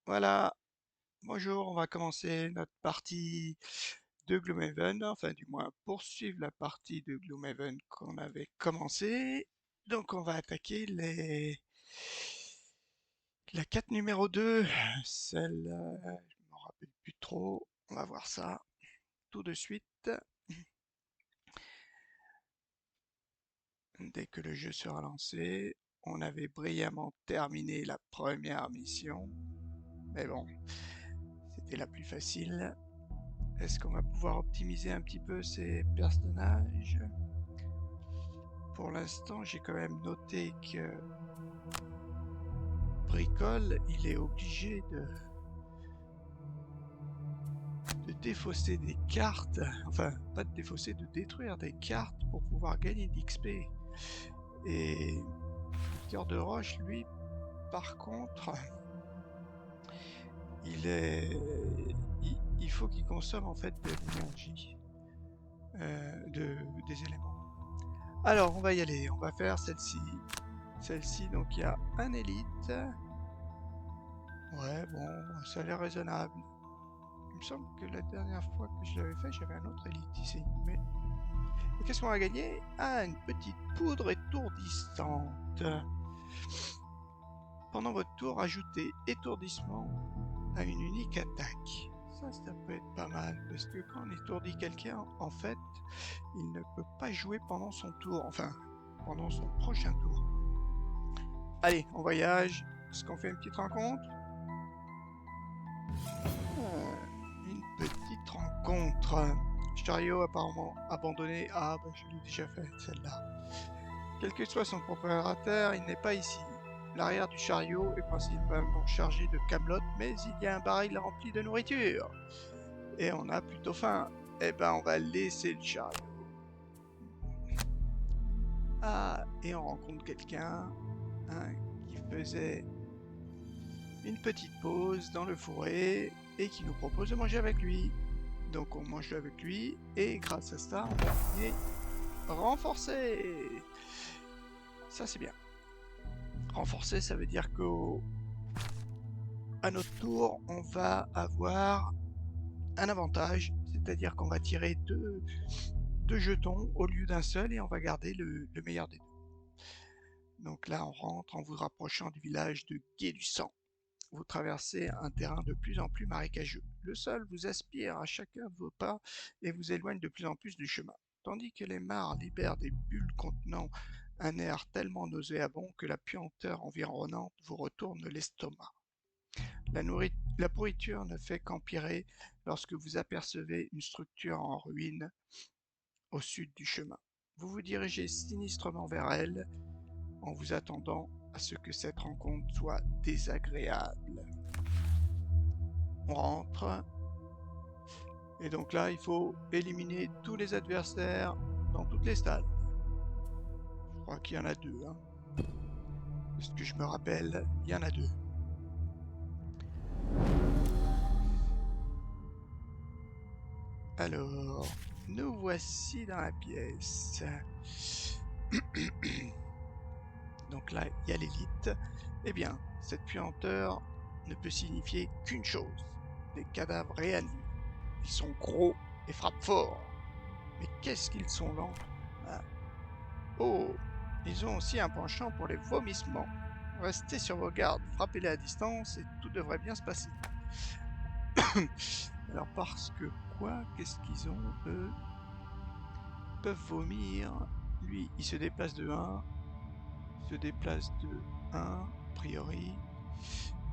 Voilà, bonjour, on va commencer notre partie de Gloomhaven, enfin du moins poursuivre la partie de Gloomhaven qu'on avait commencé. Donc on va attaquer la quête numéro 2, celle, je me rappelle plus trop, on va voir ça tout de suite, dès que le jeu sera lancé. On avait brillamment terminé la première mission, mais bon, c'était la plus facile. Est-ce qu'on va pouvoir optimiser un petit peu ces personnages? Pour l'instant, j'ai quand même noté que Bricole, il est obligé de défausser des cartes, enfin, pas de défausser, de détruire des cartes pour pouvoir gagner de l'XP. Et Cœur de Roche, lui, par contre, il faut qu'il consomme en fait de l'énergie, des éléments. Alors, on va y aller, on va faire celle-ci. Celle-ci, donc il y a un élite. Ouais, bon, ça a l'air raisonnable. Il me semble que la dernière fois que je l'avais fait, j'avais un autre élite ici. Mais et qu'est-ce qu'on a gagné? Ah, une petite poudre étourdissante. Pendant votre tour, ajoutez étourdissement à une unique attaque. Ça peut être pas mal, parce que quand on étourdit quelqu'un, en fait, il ne peut pas jouer pendant son tour, enfin, pendant son prochain tour. Allez, on voyage. Est-ce qu'on fait une petite rencontre? Une petite rencontre. Chariot apparemment abandonné. Ah, bah je l'ai déjà fait, celle-là. Quel que soit son propriétaire, il n'est pas ici. L'arrière du chariot est principalement chargé de camelotes, mais il y a un baril rempli de nourriture. Et on a plutôt faim. Eh ben, on va laisser le chariot. Ah, et on rencontre quelqu'un qui faisait une petite pause dans le fourré et qui nous propose de manger avec lui. Donc on mange avec lui et grâce à ça, on est renforcé. Ça c'est bien. Renforcé, ça veut dire qu'à notre tour, on va avoir un avantage, c'est-à-dire qu'on va tirer deux jetons au lieu d'un seul et on va garder le meilleur des deux. Donc là, on rentre en vous rapprochant du village de Gué du Sang. Vous traversez un terrain de plus en plus marécageux. Le sol vous aspire à chacun de vos pas et vous éloigne de plus en plus du chemin, tandis que les mares libèrent des bulles contenant un air tellement nauséabond que la puanteur environnante vous retourne l'estomac. La pourriture ne fait qu'empirer lorsque vous apercevez une structure en ruine au sud du chemin. Vous vous dirigez sinistrement vers elle en vous attendant à ce que cette rencontre soit désagréable. On rentre. Et donc là, il faut éliminer tous les adversaires dans toutes les salles. Je crois qu'il y en a deux. Hein. De ce que je me rappelle, il y en a deux. Alors, nous voici dans la pièce. Donc là, il y a l'élite. Eh bien, cette puanteur ne peut signifier qu'une chose. Des cadavres réanimés. Ils sont gros et frappent fort. Mais qu'est-ce qu'ils sont lents. Ah. Oh, ils ont aussi un penchant pour les vomissements. Restez sur vos gardes, frappez-les à distance et tout devrait bien se passer. Alors parce que quoi? Qu'est-ce qu'ils ont, eux? Ils peuvent vomir. Lui, il se déplace de 1, se déplace de 1, a priori.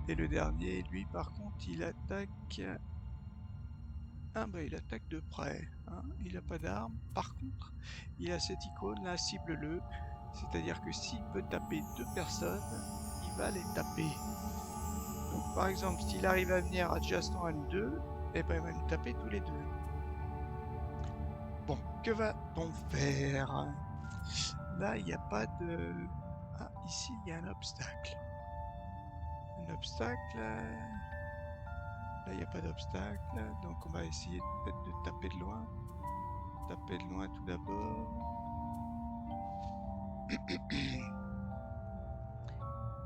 Et le dernier, lui, par contre, il attaque... Ah bah il attaque de près, hein. Il n'a pas d'arme. Par contre, il a cette icône là, cible-le. C'est-à-dire que s'il peut taper deux personnes, il va les taper. Donc par exemple, s'il arrive à venir adjacent à nous deux, eh ben il va nous taper tous les deux. Bon, que va-t-on faire? Là, il n'y a pas de... Ah, ici, il y a un obstacle. Un obstacle... Là, il n'y a pas d'obstacle, donc on va essayer peut-être de taper de loin. Taper de loin tout d'abord.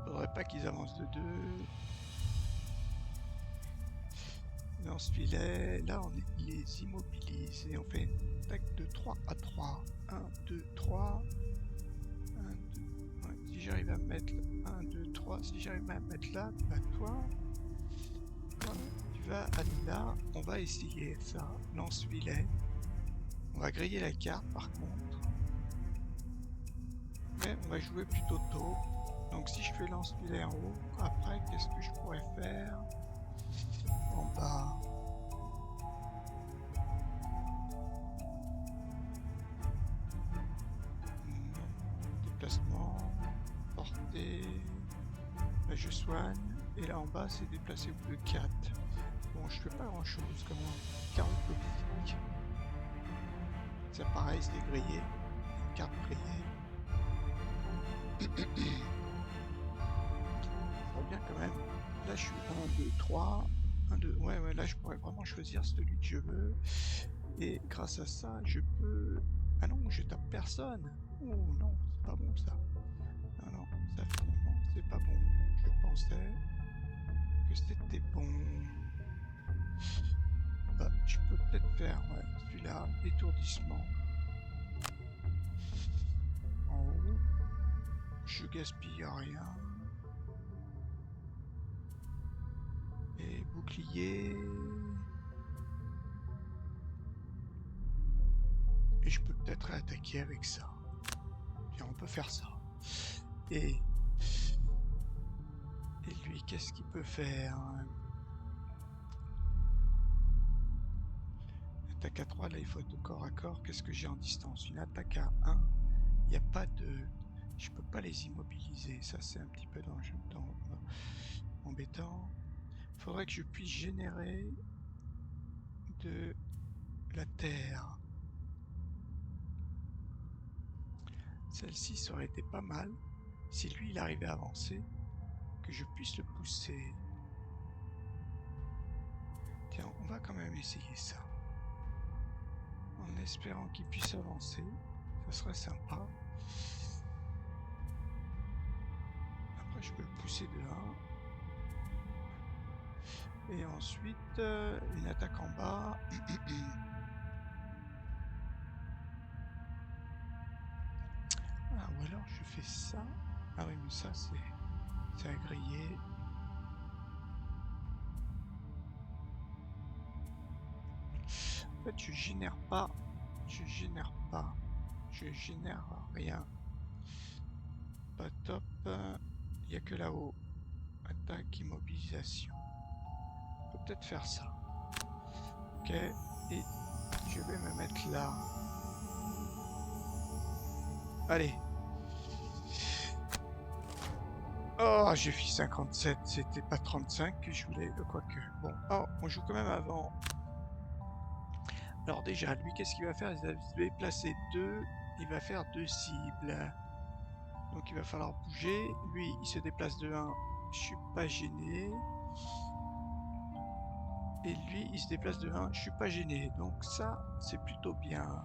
Faudrait pas qu'ils avancent de deux. lance-filet. Là, on les immobilise et on fait une attaque de 3 à 3. 1, 2, 3. 1, 2. Ouais, si j'arrive à mettre 1, 2, 3. Si j'arrive à mettre là, bah toi, tu vas aller là. On va essayer ça. Lance-filet. On va griller la carte par contre. Mais on va jouer plutôt tôt. Donc si je fais lance-filet en haut, après qu'est-ce que je pourrais faire en bas? Déplacement, portée, là je soigne, et là en bas c'est déplacé de 4. Bon, je fais pas grand chose comme un carreau politique. C'est pareil, c'est grillé, une carte grillée. Ça va bien quand même. Là je suis 1, 2, 3. 1, 2. Ouais, là je pourrais vraiment choisir celui que je veux. Et grâce à ça, je peux... Ah non, je tape personne. Oh non, c'est pas bon ça. Non, ça finalement, c'est pas bon. Je pensais que c'était bon. Bah, je peux peut-être faire, ouais, celui-là, étourdissement. En haut, je gaspille rien. Et bouclier. Et je peux peut-être attaquer avec ça. Tiens, on peut faire ça. Et lui, qu'est-ce qu'il peut faire? Attaque à 3, là il faut être au corps à corps. Qu'est-ce que j'ai en distance? Une attaque à 1. Il n'y a pas de... Je peux pas les immobiliser. Ça c'est un petit peu embêtant. Faudrait que je puisse générer de la terre. Celle-ci, ça aurait été pas mal. Si lui il arrivait à avancer, que je puisse le pousser. Tiens, on va quand même essayer ça. En espérant qu'il puisse avancer. Ça serait sympa. Après, je peux le pousser de 1. Et ensuite, une attaque en bas. Ah, ou alors je fais ça. Ah oui, mais ça, c'est à griller. En fait, je génère rien. Pas top. Il n'y a que là-haut. Attaque, immobilisation. On peut peut-être faire ça. Ok. Et je vais me mettre là. Allez. Oh, j'ai fait 57. C'était pas 35 que je voulais. Quoique. Bon. Oh, on joue quand même avant. Alors déjà, lui, qu'est-ce qu'il va faire? Il va placer 2. Il va faire 2 cibles. Donc il va falloir bouger. Lui, il se déplace de 1. Je suis pas gêné. Et lui, il se déplace de 1. Je suis pas gêné. Donc ça, c'est plutôt bien.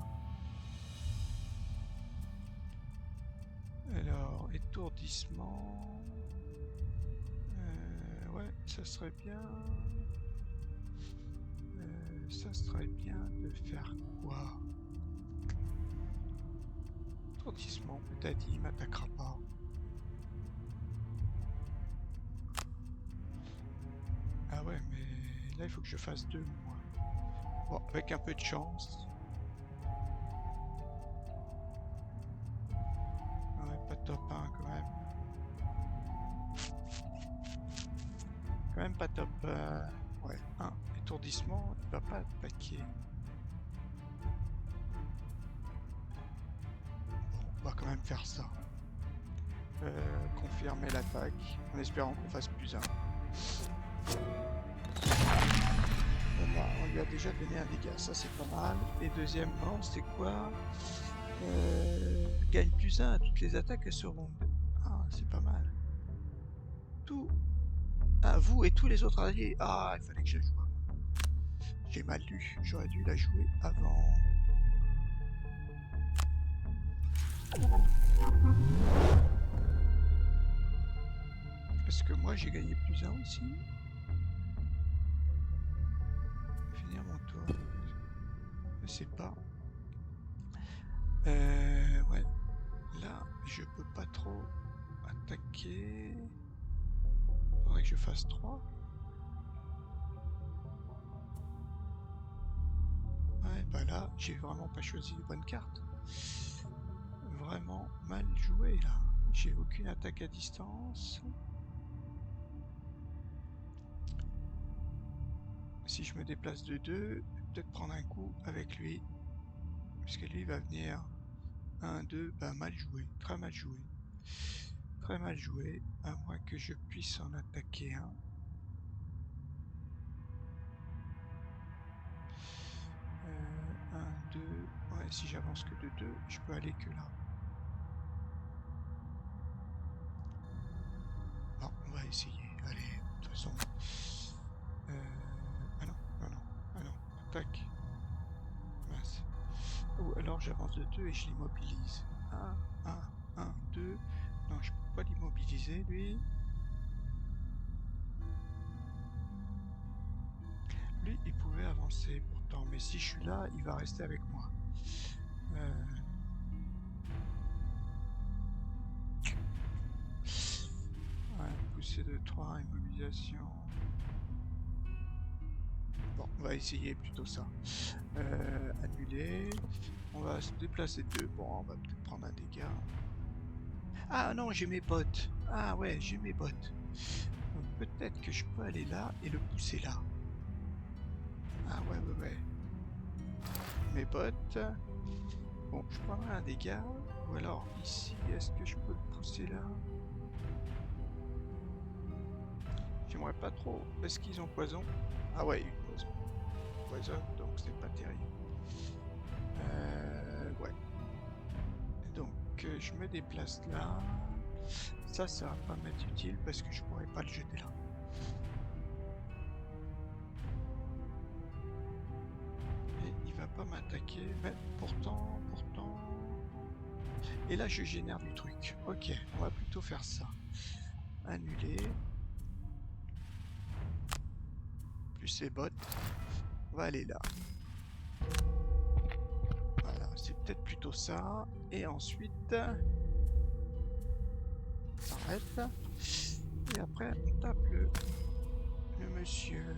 Alors, étourdissement. Ouais, ça serait bien. Ça serait bien de faire quoi? Étourdissement, peut-être il m'attaquera pas. Ah ouais, mais là il faut que je fasse 2 moi. Bon, avec un peu de chance. Ouais, pas top 1 quand même. Quand même pas top. Ouais, 1. Étourdissement, il va pas attaquer. Bon, on va quand même faire ça. Confirmer l'attaque, en espérant qu'on fasse plus 1. Voilà, on lui a déjà donné un dégât, ça c'est pas mal. Et deuxièmement, c'est quoi? Gagne plus 1 à toutes les attaques, elles seront... Ah, c'est pas mal. Tout... Ah, vous et tous les autres alliés. Ah, il fallait que je la joue avant. J'ai mal lu, j'aurais dû la jouer avant. Est-ce que moi j'ai gagné plus 1 aussi? sais pas. Ouais. Là, je peux pas trop attaquer. Faudrait que je fasse 3. Ouais, bah là, j'ai vraiment pas choisi les bonnes cartes. Vraiment mal joué là. J'ai aucune attaque à distance. Si je me déplace de 2, peut-être prendre un coup avec lui. Puisque lui va venir 1, 2, bah mal joué, très mal joué. Très mal joué, à moins que je puisse en attaquer un. 1, 2, ouais, si j'avance que de 2, je peux aller que là. Bon, on va essayer, allez, de toute façon. Ah non, non, non, ah non, attaque. Mince. Ou alors j'avance de 2 et je l'immobilise. 1, 1, 1, 2. Non, je peux pas l'immobiliser, lui. Lui, il pouvait avancer pourtant, mais si je suis là, il va rester avec moi. Ouais, poussée de 3, immobilisation. Bon, on va essayer plutôt ça. Annuler. On va se déplacer 2. Bon, on va peut-être prendre un dégât. Ah non, j'ai mes bottes. Ah ouais, j'ai mes bottes. Donc peut-être que je peux aller là et le pousser là. Ah ouais, ouais, ouais. Mes bottes. Bon, je prendrai un dégât. Ou alors ici, est-ce que je peux le pousser là? J'aimerais pas trop. Est-ce qu'ils ont poison? Ah ouais, ils poison. Poison, donc c'est pas terrible. Ouais. Donc je me déplace là. Ça va pas m'être utile parce que je pourrais pas le jeter là. Et il va pas m'attaquer, mais pourtant. Et là je génère du truc. Ok, on va plutôt faire ça. Annuler. Plus les bottes. On va aller là. Voilà, c'est peut-être plutôt ça. Et ensuite, on s'arrête. Et après, on tape le monsieur.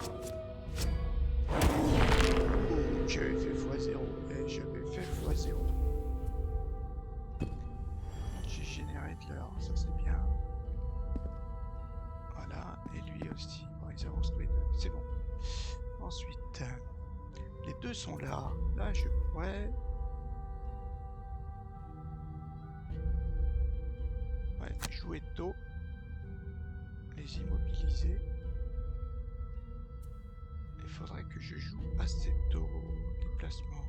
Oh, j'avais fait x0. Et j'avais fait x0. J'ai généré de l'or, ça c'est bien. Voilà, et lui aussi. Bon, ils avancent tous les deux, c'est bon. Ensuite, les deux sont là. Là, je pourrais... Ouais, jouer tôt. Les immobiliser. Il faudrait que je joue assez tôt. Déplacement.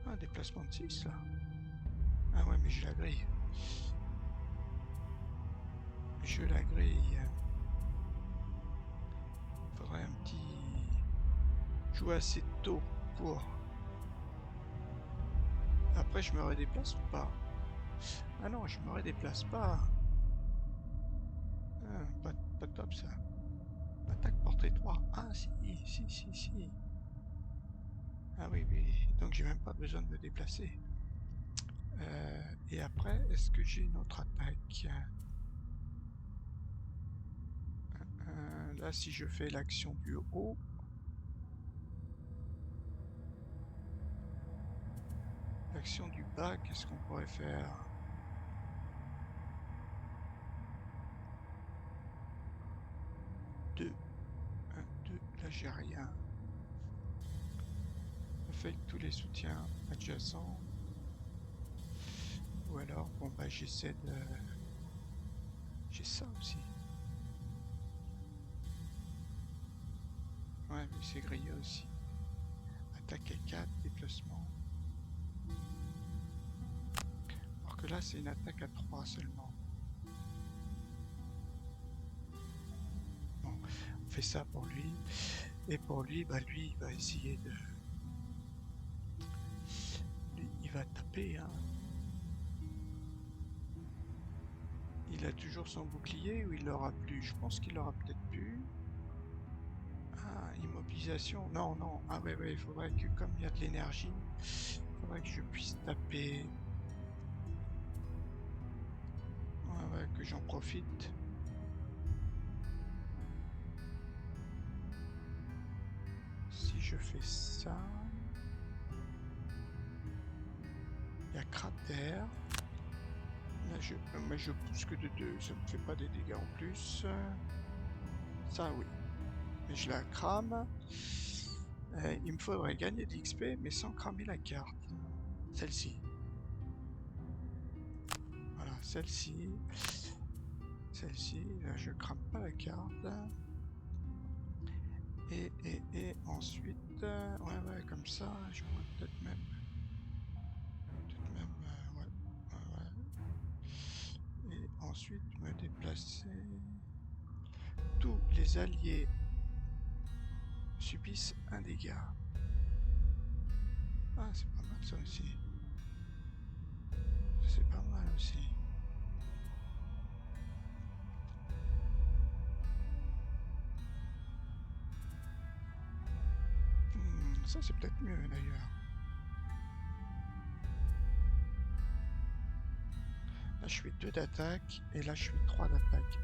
Ah, déplacement de 6 là. Ah ouais, mais je la grille. Je la grille. Faudrait un petit... jouer assez tôt pour... Après, je me redéplace ou pas? Ah non, je me redéplace pas. Ah, pas top ça. Attaque portée 3. Ah si. Ah oui, oui. Donc j'ai même pas besoin de me déplacer. Et après, est-ce que j'ai une autre attaque? Là, si je fais l'action du haut, l'action du bas, qu'est-ce qu'on pourrait faire? 2. 1, 2. Là, j'ai rien. Affecte tous les soutiens adjacents. Ou alors, bon bah j'essaie de... J'ai ça aussi. Ouais, mais c'est grillé aussi. Attaque à 4, déplacement. Alors que là, c'est une attaque à 3 seulement. Bon, on fait ça pour lui. Et pour lui, bah lui, il va essayer de... Lui, il va taper, hein. Il a toujours son bouclier ou il l'aura plus? Je pense qu'il l'aura peut-être plus. Immobilisation. Non, non. Ah ouais, ouais, il faudrait que, comme il y a de l'énergie, il faudrait que je puisse taper. Ouais, ouais, que j'en profite. Si je fais ça... Il y a cratère. Là, mais je pousse que de 2, ça me fait pas des dégâts en plus. Ça, oui. Mais je la crame. Il me faudrait gagner de l'XP, mais sans cramer la carte. Celle-ci. Voilà, celle-ci. Celle-ci, là, je crame pas la carte. Et ensuite... ouais, ouais, comme ça, je pourrais peut-être même... ouais, ouais, ouais. Et ensuite, me déplacer... Tous les alliés subissent un dégât. Ah, c'est pas mal ça aussi. C'est pas mal aussi. Ça c'est peut-être mieux d'ailleurs. Là je suis 2 d'attaque et là je suis 3 d'attaque.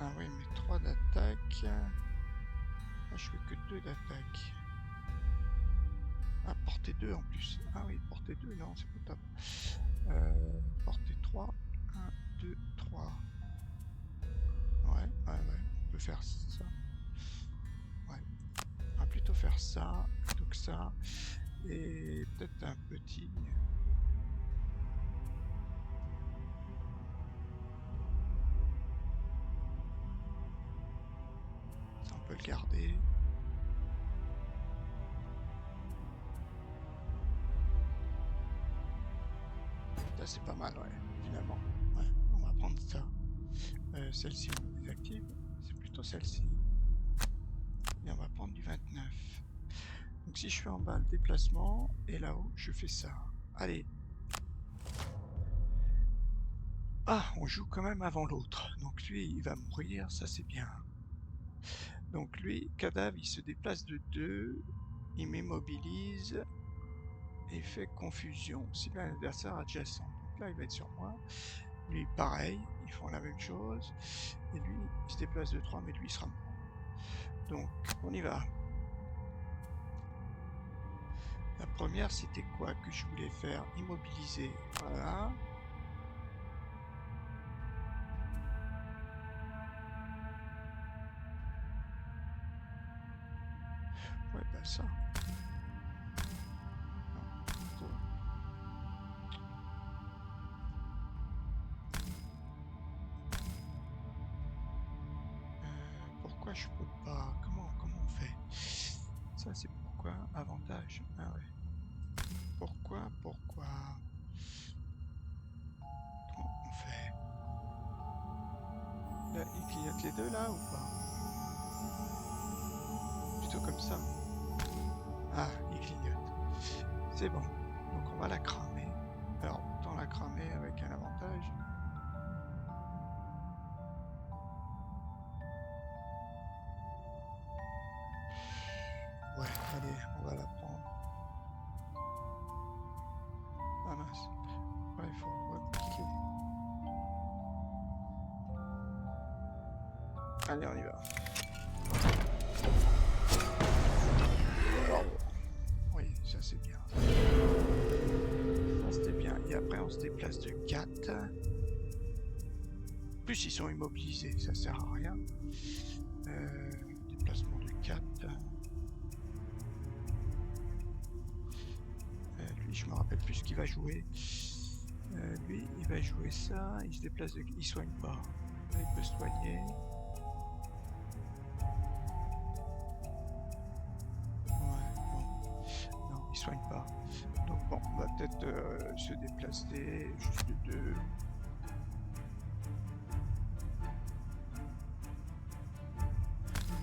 Ah oui, mais 3 d'attaque. Là je fais que 2 d'attaque. Ah, portée 2 en plus. Ah oui, portée 2, non, c'est pas top. Portée 3. 1, 2, 3. Ouais, ouais, ouais. On peut faire ça. Ouais. On va plutôt faire ça plutôt que ça. Et peut-être un petit. Ça, on peut le garder. Ça, c'est pas mal, ouais, finalement. Ouais, on va prendre ça. Celle-ci, on désactive. C'est plutôt celle-ci. Et on va prendre du 29. Donc si je fais en bas le déplacement, et là-haut, je fais ça. Allez. Ah, on joue quand même avant l'autre. Donc lui, il va mourir, ça c'est bien. Donc lui, cadavre, il se déplace de 2. Il m'immobilise. Et fait confusion si l'adversaire adjacent. Donc là, il va être sur moi. Lui, pareil, ils font la même chose. Et lui, il se déplace de 3, mais lui, il sera mort. Donc, on y va. La première, c'était quoi que je voulais faire? Immobiliser. Voilà. Ouais, bah ça. Non, plutôt. Pourquoi je peux pas? Comment on fait? Ça, c'est pourquoi? Avantage. Ah ouais. Pourquoi? Comment on fait? Là, il clignote les deux, là, ou pas? Plutôt comme ça. Ah, il clignote. C'est bon. Donc, on va la cramer. Alors, autant la cramer avec un avantage. Ouais, allez, on va la prendre. Ah mince. Ouais, il faut cliquer. Allez, on y va. Oh. Oui, ça c'est bien. Ça c'était bien. Et après, on se déplace de 4. En plus, ils sont immobilisés, ça sert à rien. Déplacement de 4. Lui, je me rappelle plus ce qu'il va jouer. Lui, il va jouer ça. Il se déplace de... Il soigne pas. Là, il peut soigner. Ouais, bon. Non, il soigne pas. Donc bon, on va peut-être se déplacer juste de 2.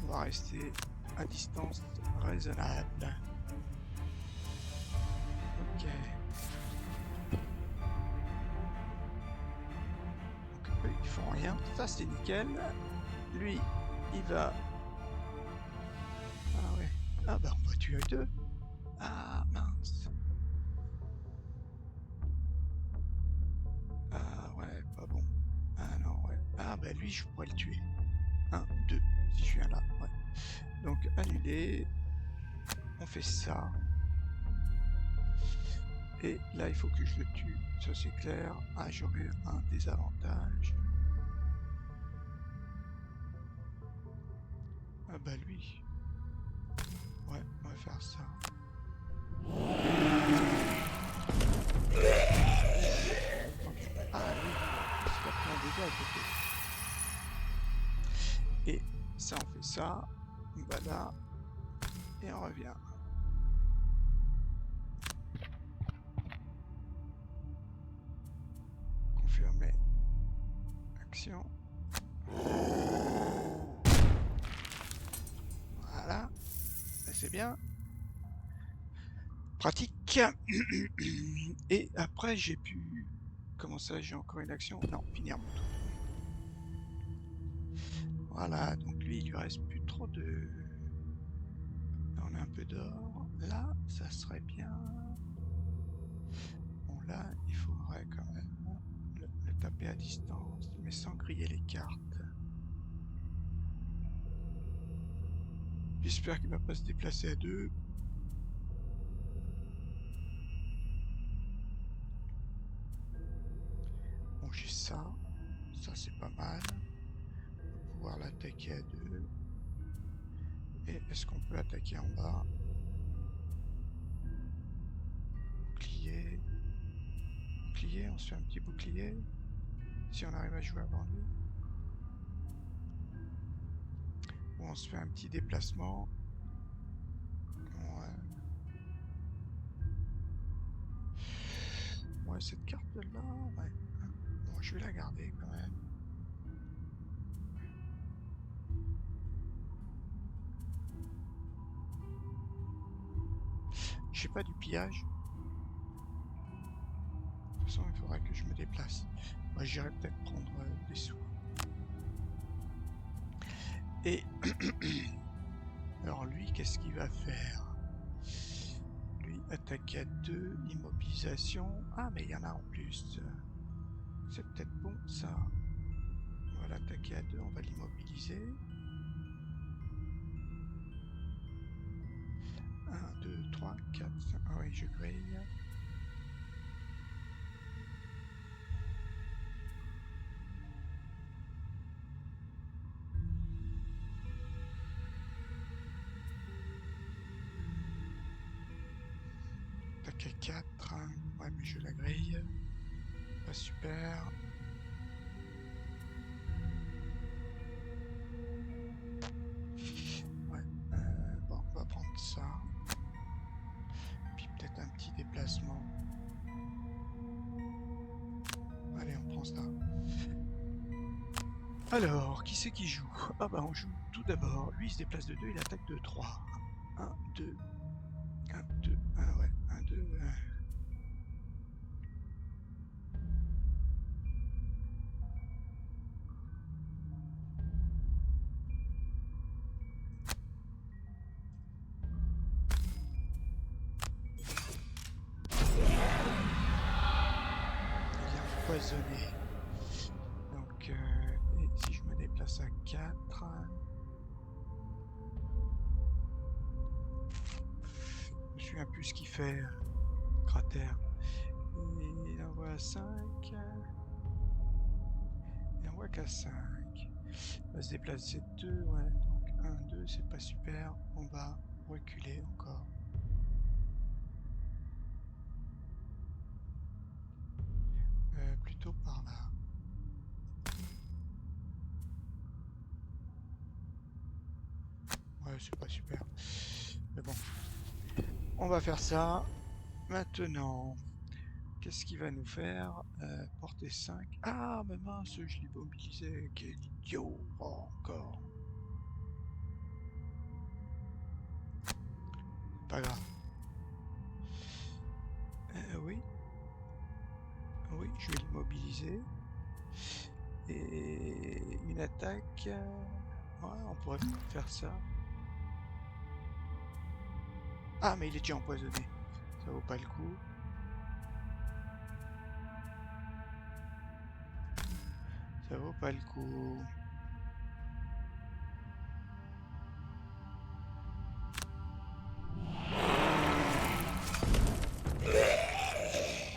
On va rester à distance raisonnable. Ok. Donc eux, ils font rien. Ça c'est nickel. Lui, il va... Ah ouais. Ah bah on va tuer deux. Ah mince. Ah ouais, pas bon. Ah non, ouais. Ah bah lui, je pourrais le tuer. 1, 2, si je viens là, ouais. Donc annuler. On fait ça. Et là, il faut que je le tue. Ça, c'est clair. Ah, j'aurai un désavantage. Ah bah lui. Ouais, on va faire ça. Ah lui, il se fait plein de dégâts à côté. Et ça, on fait ça. Voilà. Et on revient. Confirmer. Action. Voilà. C'est bien. Pratique. Et après, j'ai pu... Comment ça, j'ai encore une action? Non, finir mon tour. Voilà, donc lui, il lui reste plus trop de... Là, on a un peu d'or. Là, ça serait bien. Bon, là, il faudrait quand même le taper à distance, mais sans griller les cartes. J'espère qu'il va pas se déplacer à deux. Bon, j'ai ça. Ça, c'est pas mal. On va pouvoir l'attaquer à deux. Et est-ce qu'on peut attaquer en bas? Bouclier. Bouclier, on se fait un petit bouclier. Si on arrive à jouer avant lui. Ou on se fait un petit déplacement. Ouais. Ouais, cette carte-là, ouais. Bon, je vais la garder quand même. J'ai pas du pillage. De toute façon, il faudra que je me déplace. Moi, j'irai peut-être prendre des sous. Et alors lui, qu'est-ce qu'il va faire? Lui, attaque à 2, immobilisation. Ah, mais il y en a en plus. C'est peut-être bon, ça. On va l'attaquer à 2, on va l'immobiliser. 1, 2, 3, 4, 5. Ah oui, je grille. Attaque à 4. Ouais, mais je la grille. Pas super. Ouais. Bon, on va prendre ça. Puis peut-être un petit déplacement. Allez, on prend ça. Alors, qui c'est qui joue? Ah bah on joue tout d'abord. Lui, il se déplace de 2, il attaque de 3. 1, 2, 1, 2, 1, ouais, 1, 2, 1. Il est empoisonné. Donc, et si je me déplace à 4, je me souviens plus ce qu'il fait, cratère. Et il envoie à 5. Il envoie qu'à 5. Il va se déplacer 2, ouais. Donc 1, 2, c'est pas super. On va reculer encore. Plutôt par là. Ouais, c'est pas super. Mais bon, on va faire ça. Maintenant, qu'est-ce qu'il va nous faire? Portée 5. Ah, mais mince, je l'ai mobilisé. Quel idiot. Oh, encore. Pas grave. Oui. Oui, je vais l'immobiliser. Et une attaque. Ouais, on pourrait faire ça. Ah, mais il est déjà empoisonné. Ça vaut pas le coup. Ça vaut pas le coup.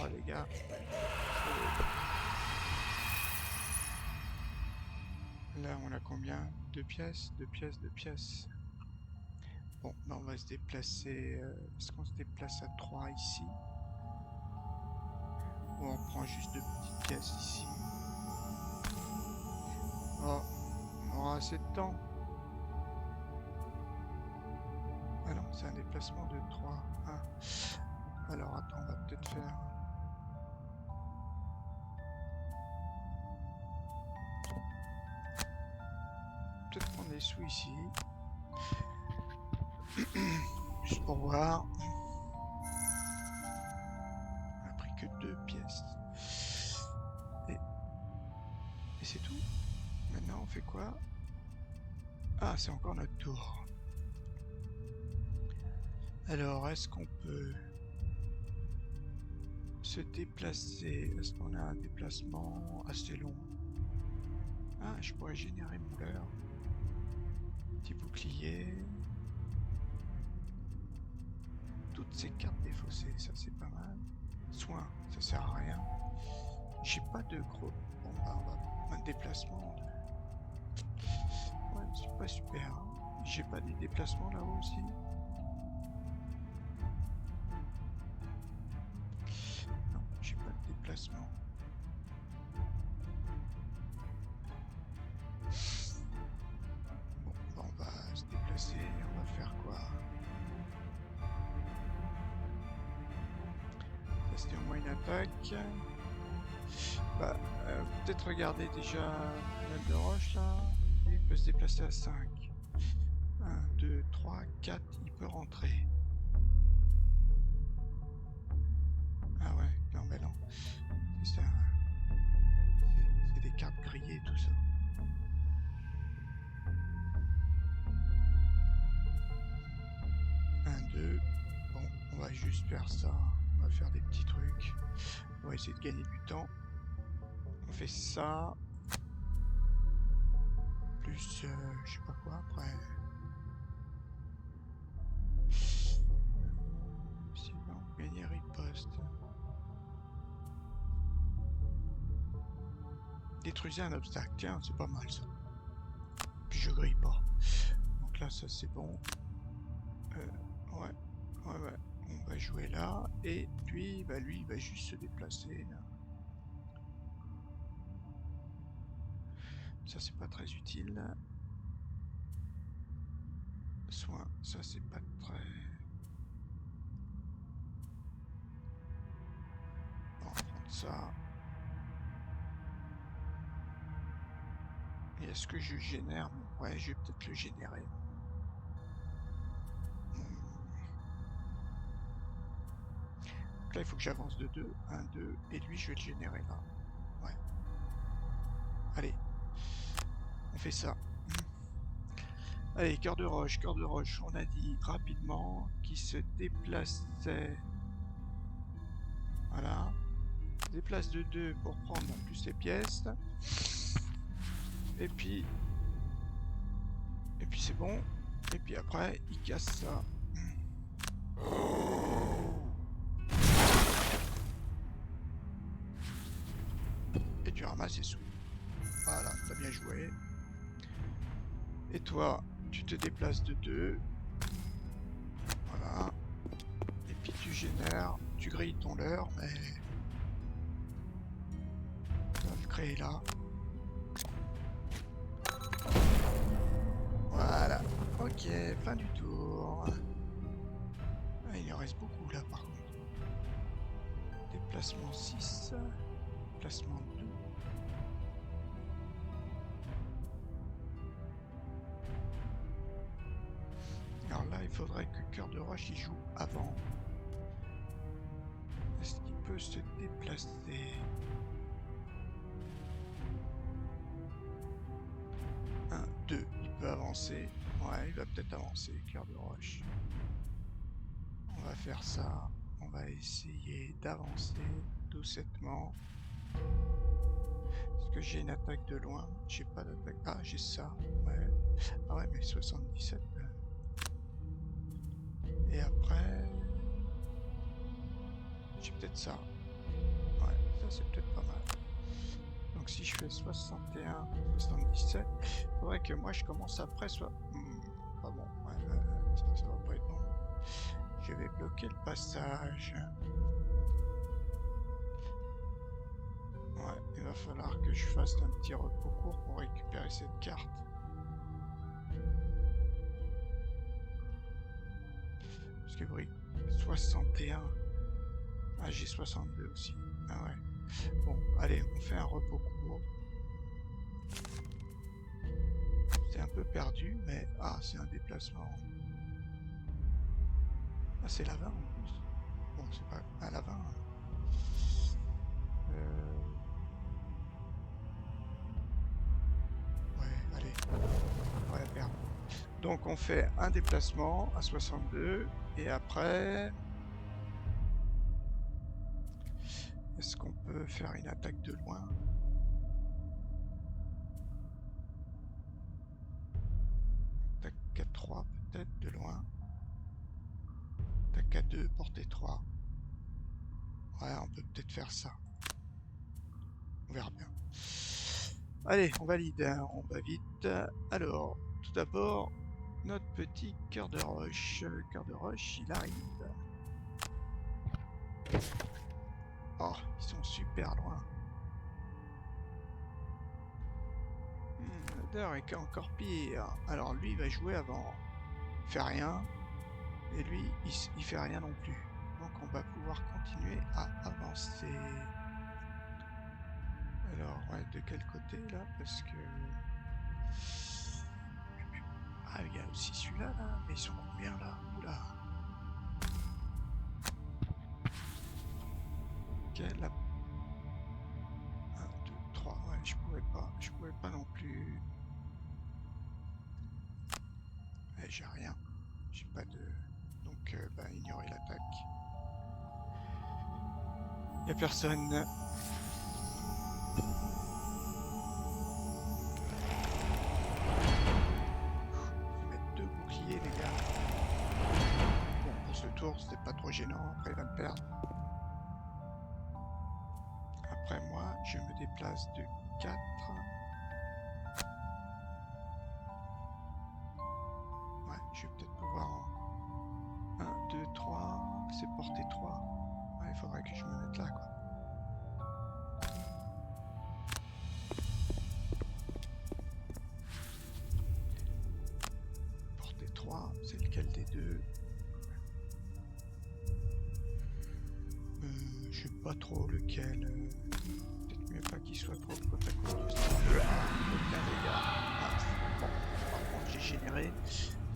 Oh les gars. Là on a combien? 2 pièces, 2 pièces, 2 pièces. Bon, là on va se déplacer. Est-ce qu'on se déplace à 3 ici? Ou on prend juste 2 petites pièces ici? Oh, on aura assez de temps. Ah non, c'est un déplacement de 3. Ah. Alors attends, on va peut-être faire... Peut-être prendre des sous ici. Juste pour voir. On a pris que 2 pièces. Et c'est tout. Maintenant on fait quoi? Ah, c'est encore notre tour. Alors, est-ce qu'on peut se déplacer? Est-ce qu'on a un déplacement assez long? Ah, je pourrais générer mon leurre. Petit bouclier. Toutes ces cartes défaussées, ça c'est pas mal. Soin, ça sert à rien. J'ai pas de gros... Bon bah on va... Un déplacement de... Ouais, c'est pas super. Hein. J'ai pas des déplacements là-haut aussi. Non, j'ai pas de déplacement. Bon, bah on va se déplacer, on va faire quoi? Ça c'était au moins une attaque. Bah, peut-être regarder déjà l'œil de roche là. Lui, il peut se déplacer à 5. 1, 2, 3, 4, il peut rentrer. Ah ouais, non mais non. C'est ça. C'est des cartes grillées tout ça. 1, 2. Bon, on va juste faire ça. On va faire des petits trucs. On va essayer de gagner du temps. On fait ça. Plus, je sais pas quoi après. Sinon, gagner riposte. Détruisez un obstacle. Tiens, c'est pas mal ça. Puis je grille pas. Donc là, ça c'est bon. Ouais. On va jouer là. Et lui, il va juste se déplacer. Là. Ça, c'est pas très utile. Soin, ça, c'est pas très... On va prendre ça. Et est-ce que je génère? Ouais, je vais peut-être le générer. Donc là, il faut que j'avance de 2. 1, 2. Et lui, je vais le générer là. Ouais. Allez. On fait ça. Allez, cœur de roche. Cœur de roche, on a dit rapidement qui se déplaçait. Voilà. Déplace de 2 pour prendre en plus les pièces. Et puis c'est bon. Et puis après, il casse ça. Et tu ramasses les sous. Voilà, t'as bien joué. Et toi, tu te déplaces de 2. Voilà. Et puis tu génères, tu grilles ton leurre, mais... On va le créer là. Voilà. Ok, fin du tour. Ah, il en reste beaucoup là par contre. Déplacement 6. Déplacement 2. Alors là, il faudrait que Cœur de Roche il joue avant. Est-ce qu'il peut se déplacer? 1, 2, il peut peut avancer. Ouais, il va peut-être avancer, cœur de roche. On va faire ça. On va essayer d'avancer doucettement. Est-ce que j'ai une attaque de loin? J'ai pas d'attaque. Ah, j'ai ça. Ouais. Ah ouais, mais 77. Et après... j'ai peut-être ça. Ouais, ça c'est peut-être pas mal. Donc si je fais 61, 77, il faudrait que moi je commence après soit... pas bon, ouais, ça va pas être bon. Je vais bloquer le passage. Ouais, il va falloir que je fasse un petit repos court pour récupérer cette carte. Parce que oui, 61. Ah, j'ai 62 aussi. Ah ouais. Bon, allez, on fait un repos court. C'est un peu perdu, mais... ah, c'est un déplacement. Ah, c'est la 20 en plus. Bon, c'est pas... ah, la 20. Ouais, allez. On va la perdre. Donc, on fait un déplacement à 62. Et après... est-ce qu'on peut faire une attaque de loin? Attaque à 3 peut-être de loin. Attaque à 2, portée 3. Ouais, on peut peut-être faire ça. On verra bien. Allez, on valide, hein, on va vite. Alors, tout d'abord, notre petit cœur de roche. Le cœur de roche, il arrive. Oh, ils sont super loin. L'odeur est encore pire. Alors lui, il va jouer avant. Il fait rien. Et lui, il fait rien non plus. Donc on va pouvoir continuer à avancer. Alors, ouais, de quel côté là? Parce que... ah, il y a aussi celui-là, là. Mais ils sont combien, là? Oula. Ok, là. 1, 2, 3. Ouais, je pouvais pas non plus... ouais, j'ai rien. J'ai pas de... donc, bah, ignorer l'attaque. Y a personne. Je vais mettre 2 boucliers, les gars. Bon, pour ce tour, c'était pas trop gênant. Après, il va me perdre. Après, moi, je me déplace de 4. Ouais, je vais peut-être pouvoir en... 1, 2, 3. C'est porté 3. Ouais, il faudrait que je me mette là, quoi. Porté 3, c'est lequel des deux? Je sais pas trop lequel. Peut-être mieux pas qu'il soit trop côte à côte. Aucun dégât. Ah, bon, par contre,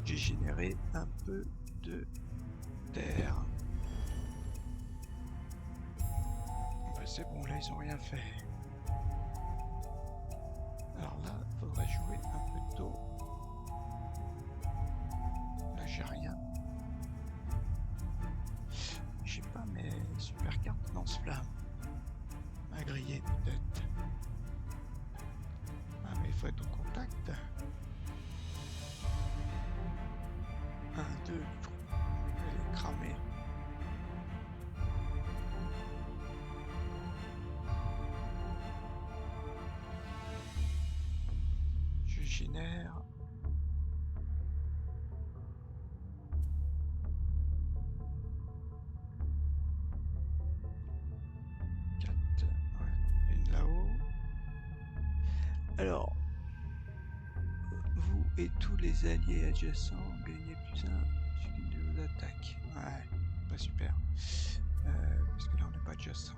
j'ai généré un peu de terre. Bah, c'est bon, là ils ont rien fait. Alors là, il faudrait jouer un peu tôt. Là j'ai rien. J'ai pas mes super cartes lance-flamme à griller peut-être. Ah mais il faut être au contact. 1, 2, elle est cramée. Je génère. Ouais, une là-haut. Alors, vous et tous les alliés adjacents gagnez plus 1 chacune de vos attaques. Ouais, pas super. Parce que là on n'est pas adjacent.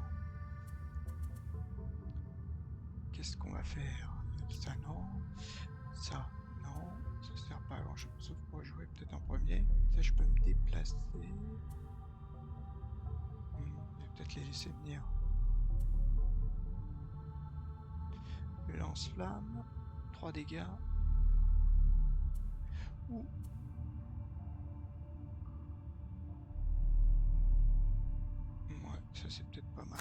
Qu'est-ce qu'on va faire? Ça non. Ça non. Ça sert pas à grand chose sauf pour jouer peut-être en premier. Ça je peux me déplacer. Je vais peut-être les laisser venir. Le lance-flamme. 3 dégâts. Ouais, ça c'est peut-être pas mal.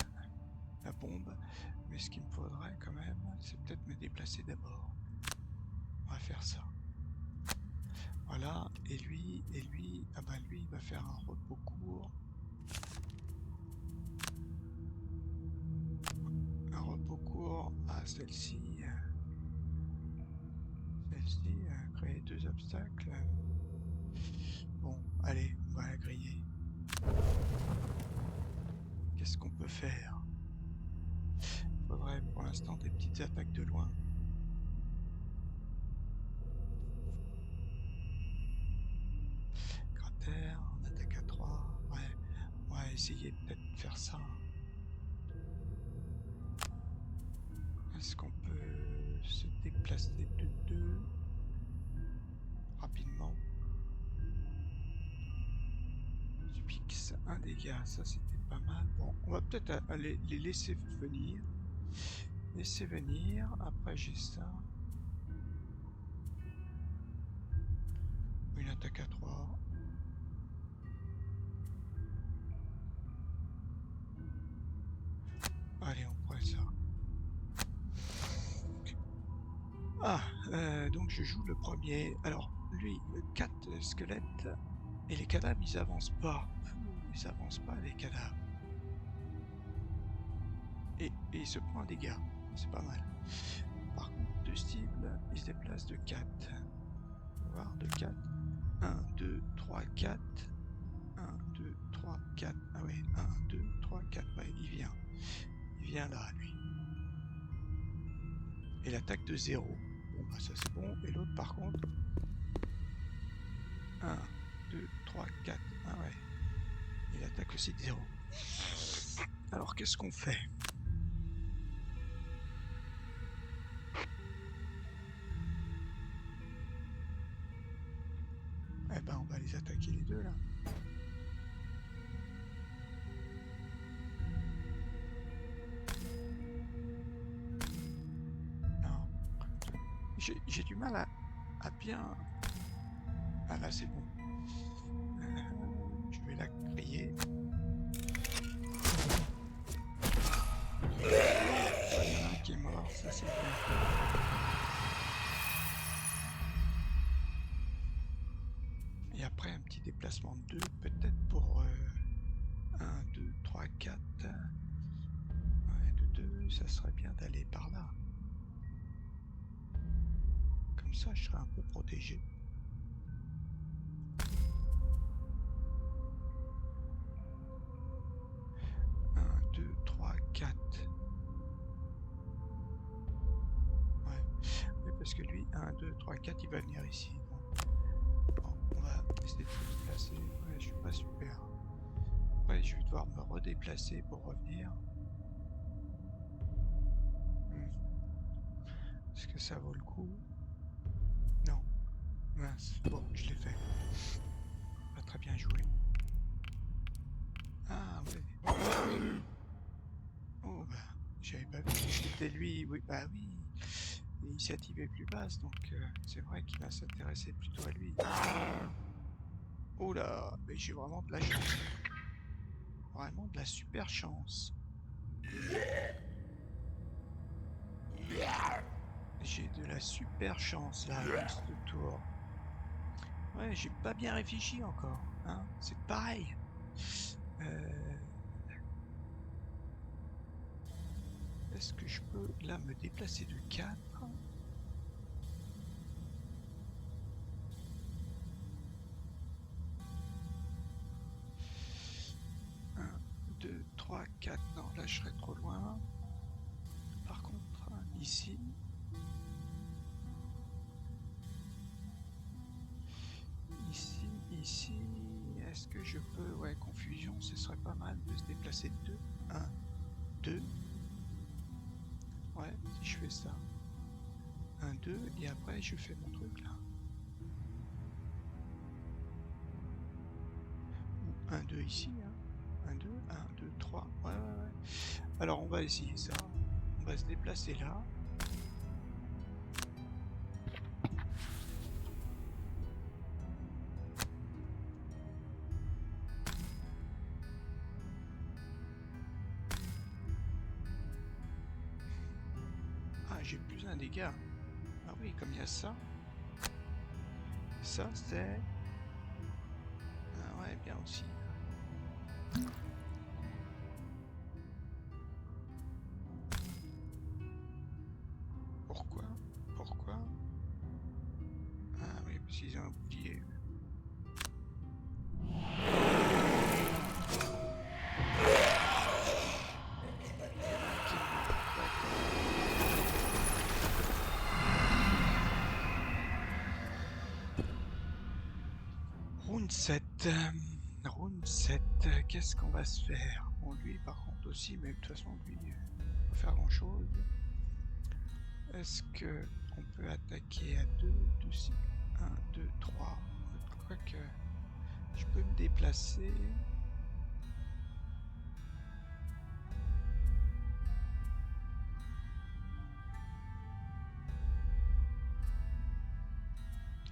La bombe. Mais ce qu'il me faudrait quand même, c'est peut-être me déplacer d'abord. On va faire ça. Voilà, et lui, ah bah lui, il va faire un repos court. Un repos court à celle-ci. Celle-ci, créer 2 obstacles. Bon, allez, on va la griller. Qu'est-ce qu'on peut faire? Il faudrait pour l'instant des petites attaques de loin. Cratère, on attaque à 3. Ouais, on va essayer peut-être de faire ça. Est-ce qu'on peut se déplacer de 2 rapidement? Fixe un dégât, ça c'était pas mal. Bon, on va peut-être aller les laisser venir. Laisser venir, après j'ai ça. Une attaque à 3. Allez, on prend ça. Ah, donc je joue le premier. Alors, lui, 4 squelettes. Et les cadavres, ils avancent pas. Ils avancent pas, les cadavres. Et il se prend un dégât. C'est pas mal. Par contre, 2 cibles, ils se déplacent de 4. On va voir, de 4. 1, 2, 3, 4. 1, 2, 3, 4. Ah ouais, 1, 2, 3, 4. Ouais, il vient. Il vient là, lui. Et l'attaque de 0. Bon, bah ça c'est bon. Et l'autre, par contre. 1, 2, 3, 4. Ah ouais. Il attaque aussi de 0. Alors, qu'est-ce qu'on fait? Eh ben, on va les attaquer les deux, là. Non. J'ai du mal à bien... Ah là, c'est bon. Je vais la crier. Il y en a un qui est mort, ça c'est bien. Et après, un petit déplacement de 2, peut-être pour 1, 2, 3, 4. Ouais, de 2, ça serait bien d'aller par là. Comme ça, je serais un peu protégé. Un, 2, 3, 4. Ouais. Mais parce que lui, 1, 2, 3, 4, il va venir ici. Bon, on va essayer de se déplacer. Ouais, je suis pas super. Après, je vais devoir me redéplacer pour revenir. Est-ce que ça vaut le coup? Non. Mince. Bon, je l'ai fait. Pas très bien joué. Ah, ouais. Oh, bah, j'avais pas vu. C'était lui. Oui, bah oui. L'initiative est plus basse, donc c'est vrai qu'il va s'intéresser plutôt à lui. Oh là, mais j'ai vraiment de la chance. Vraiment de la super chance. J'ai de la super chance là, dans ce tour. Ouais, j'ai pas bien réfléchi encore. Hein, c'est pareil. Est-ce que je peux là me déplacer de 4? 1, 2, 3, 4. Non, là je serais trop loin. Par contre, ici. Ici. Est-ce que je peux... Ouais, confusion, ce serait pas mal de se déplacer de 2. 1, 2. Ouais, si je fais ça. 1, 2, et après je fais mon truc là. Ou 1, 2 ici, hein. 1, 2, 1, 2, 3. Ouais. Alors on va essayer ça. On va se déplacer là. j'ai plus un dégât. Ah oui, comme il y a ça. Ça, c'est... Ah ouais, bien aussi. Pourquoi? Pourquoi? Ah oui, parce qu'ils ont un bouclier. Round 7. Round 7. Qu'est-ce qu'on va se faire? Bon, lui, par contre, aussi, mais de toute façon, lui, pas faire grand-chose. Est-ce que on peut attaquer à 2, 1, 2, 3. Quoique, je peux me déplacer.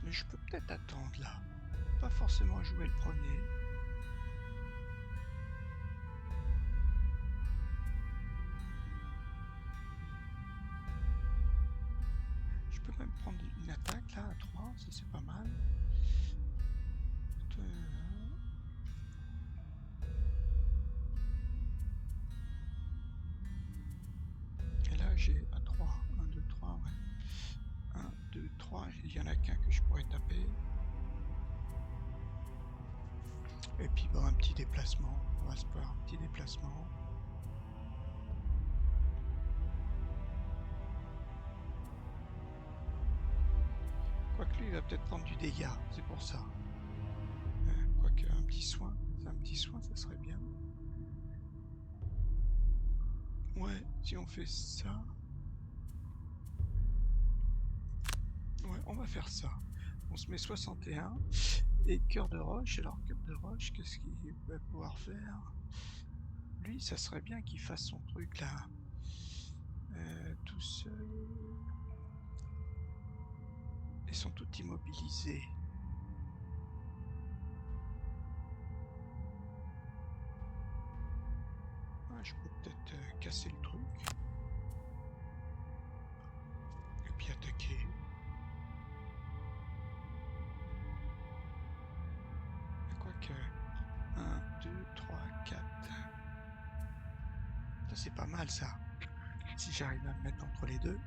Mais je peux peut-être attendre là. Pas forcément jouer le premier. Je peux même prendre une attaque là à 3, ça c'est pas mal. Et là j'ai à 3, 1, 2, 3, ouais. 1, 2, 3, il y en a qu'un que je pourrais taper. Et puis bon, un petit déplacement, on va se faire un petit déplacement. Quoique lui il va peut-être prendre du dégât, c'est pour ça. Quoique un petit soin, ça serait bien. Ouais, si on fait ça... Ouais, on va faire ça. On se met 61 et cœur de roche. Alors cœur de roche, qu'est-ce qu'il va pouvoir faire? Lui, ça serait bien qu'il fasse son truc là, tout seul. Ils sont tous immobilisés. Ah, je peux peut-être casser le truc et puis attaquer. Quoique 1, 2, 3, 4. Ça c'est pas mal ça. Si j'arrive à me mettre entre les deux.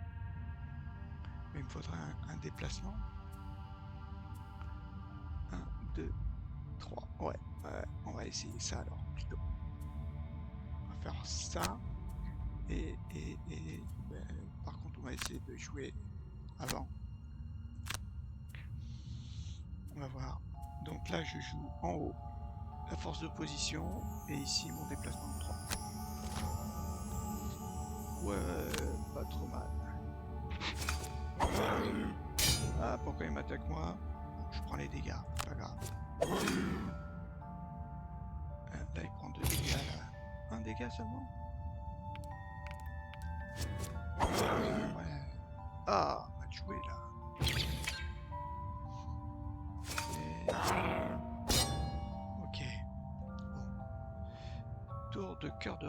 Mais il me faudrait un déplacement. 1, 2, 3. Ouais, on va essayer ça alors plutôt. On va faire ça. Et par contre, on va essayer de jouer avant. On va voir. Donc là, je joue en haut la force d'opposition et ici mon déplacement de 3. Ouais, pas trop mal. Ah, pourquoi il m'attaque moi? Je prends les dégâts, pas grave. Là, il prend 2 dégâts, là. 1 dégât seulement? Ouais. Ah, mal joué, là. Ok. Bon. Tour de cœur de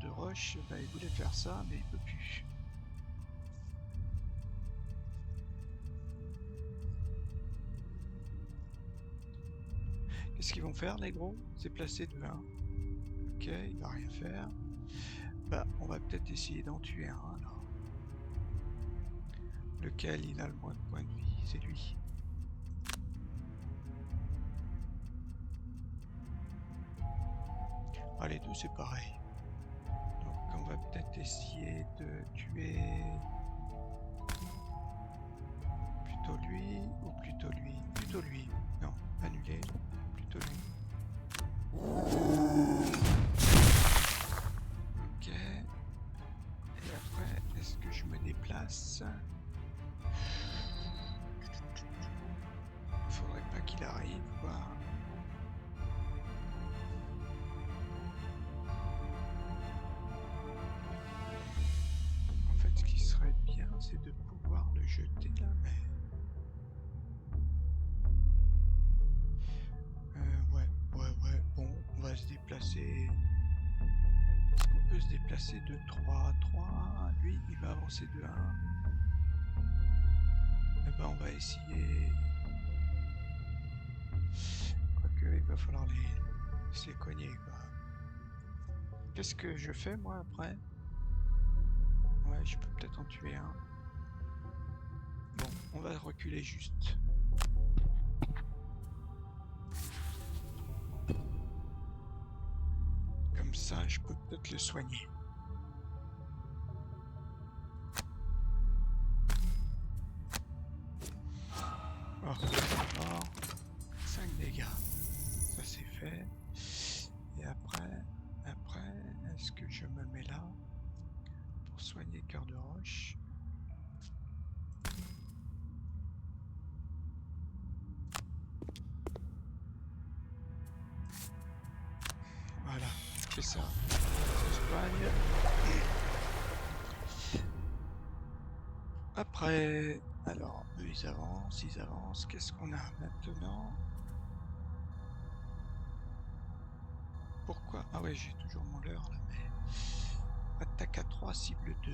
roche. Bah, il voulait faire ça, mais il peut plus. Qu'est-ce qu'ils vont faire, les gros? C'est placé de 1. Ok, il va rien faire. Bah, on va peut-être essayer d'en tuer un, alors. Lequel il a le moins de points de vie? C'est lui. Ah, les deux, c'est pareil. Donc, on va peut-être essayer de tuer... Plutôt lui ou plutôt lui? Plutôt lui. Non, annuler. Plutôt lui. Ok. Et après, est-ce que je me déplace? Il faudrait pas qu'il arrive, quoi. En fait, ce qui serait bien, c'est de pouvoir le jeter là, mais... Ouais. Bon, on va se déplacer... Est-ce qu'on peut se déplacer de 3 à 3? Lui, il va avancer de 1. ben, on va essayer. Quoique, il va falloir se les cogner, quoi. Qu'est-ce que je fais, moi, après? Ouais, je peux peut-être en tuer un. Bon, on va reculer juste. Comme ça, je peux peut-être le soigner. Oh, mort. 5 dégâts. Ça c'est fait. Et après, est-ce que je me mets là pour soigner Cœur de Roche? Voilà, c'est ça. Je soigne. Après, alors, eux ils avancent. Qu'est-ce qu'on a maintenant? Pourquoi? Ah ouais, j'ai toujours mon leurre là, mais... Attaque à 3, cible 2.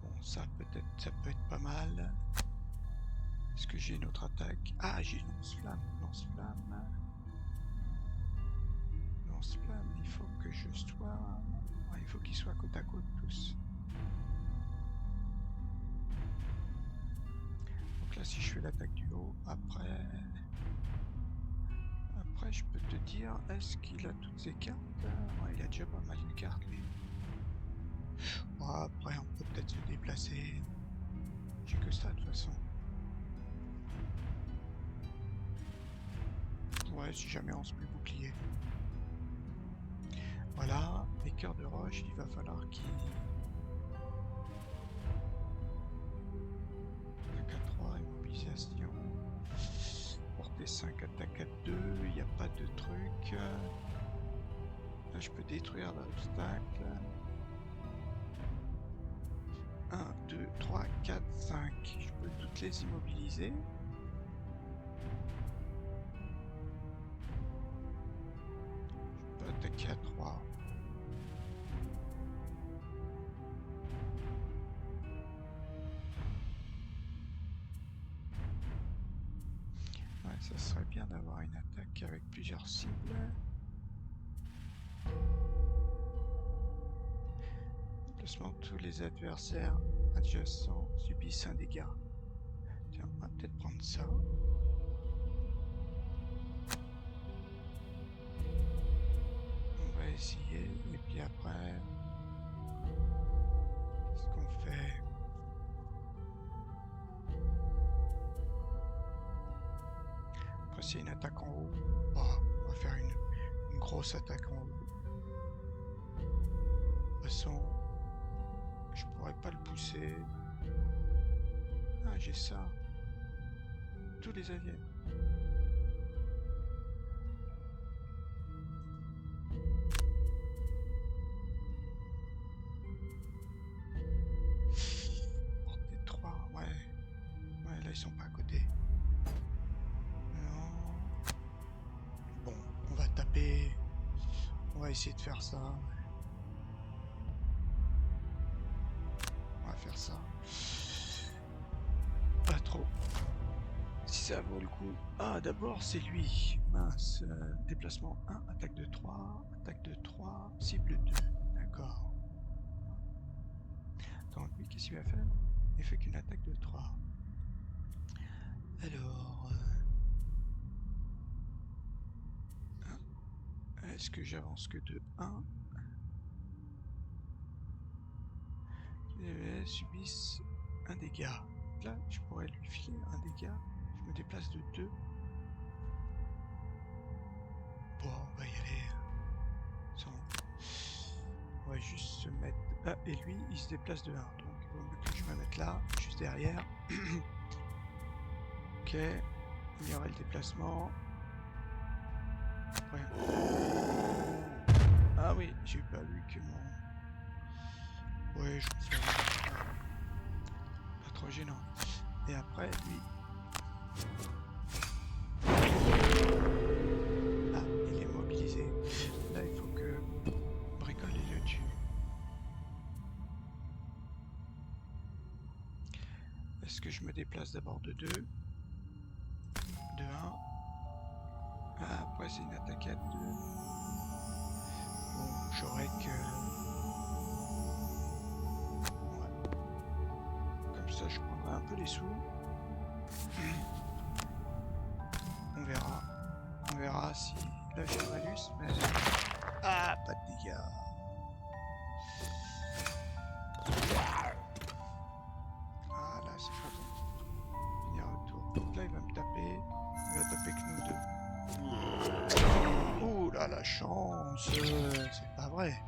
Bon, ça peut-être, ça peut être pas mal. Est-ce que j'ai une autre attaque? Ah, j'ai lance-flamme. Lance-flamme, il faut que je sois... Ouais, il faut qu'ils soient côte à côte tous. Donc là, si je fais l'attaque du haut, après, je peux te dire, est-ce qu'il a toutes ses cartes? Ouais, il a déjà pas mal de cartes, lui. Bon, après, on peut peut-être se déplacer. J'ai que ça, de toute façon. Ouais, si jamais on se met bouclier. Voilà, les cœurs de roche, il va falloir qu'il... Attaque à 3, immobilisation. Portée 5, attaque à 2, il n'y a pas de truc. Là, je peux détruire l'obstacle. 1, 2, 3, 4, 5. Je peux toutes les immobiliser. Je peux attaquer à 3. Ouais, ça serait bien d'avoir une attaque avec plusieurs cibles. Placement, tous les adversaires adjacents subissent un dégât. Tiens, on va peut-être prendre ça. On va essayer, et puis après, qu'est-ce qu'on fait? Après, c'est une attaque en haut. Oh, on va faire une grosse attaque en haut. De toute façon, je pourrais pas le pousser. Ah, j'ai ça. Tous les aliens. Portée 3, ouais. Ouais, là, ils sont pas à côté. Non. Bon, on va taper. On va essayer de faire ça. On va faire ça. Pas trop. Si ça vaut le coup. Ah, d'abord, c'est lui. Mince. Déplacement 1, attaque de 3, cible 2. D'accord. Attends, lui, qu'est-ce qu'il va faire? Il fait qu'une attaque de 3. Alors... est-ce que j'avance que de 1? Les subissent un dégât. Là, je pourrais lui filer un dégât. Je me déplace de 2. Bon, on va y aller. On va juste se mettre... Ah, et lui, il se déplace de 1. Donc, il vaut mieux que je me mette là, juste derrière. Ok. Il y aurait le déplacement. Ouais. Ah oui, j'ai pas vu que mon... Ouais, je me fais... Pas trop gênant. Et après, lui... Ah, il est mobilisé. Là, il faut que Bricole il le tue. Est-ce que je me déplace d'abord de 2? De 1. Ah, après c'est une attaque à 2. Bon, j'aurais que... Ouais. Comme ça, je prendrai un peu les sous. On verra. On verra si... Là, j'ai un malus, mais... Ah, pas de dégâts. Ah, là, c'est pas bon. Finir un tour. Donc là, il va me taper. Il va taper que nous deux. Oh là, la chance! C'est pas vrai.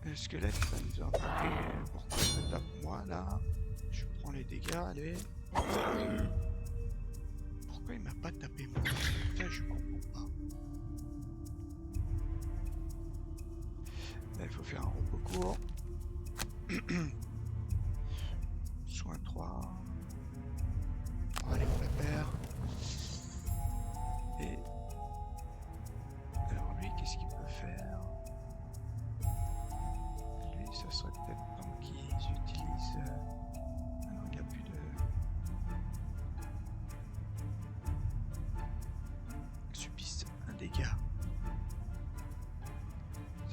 Le squelette va nous en taper. Pourquoi il me tape moi, là? Je prends les dégâts, allez. Pourquoi il m'a pas tapé moi? Ça, je comprends pas. Là, il faut faire un repos court. Soin 3. Allez, on la perd. Et... Alors lui, qu'est-ce qu'il peut faire? Lui, ça serait peut-être temps qu'ils utilisent... Ah non, il n'y a plus de... Subissent un dégât.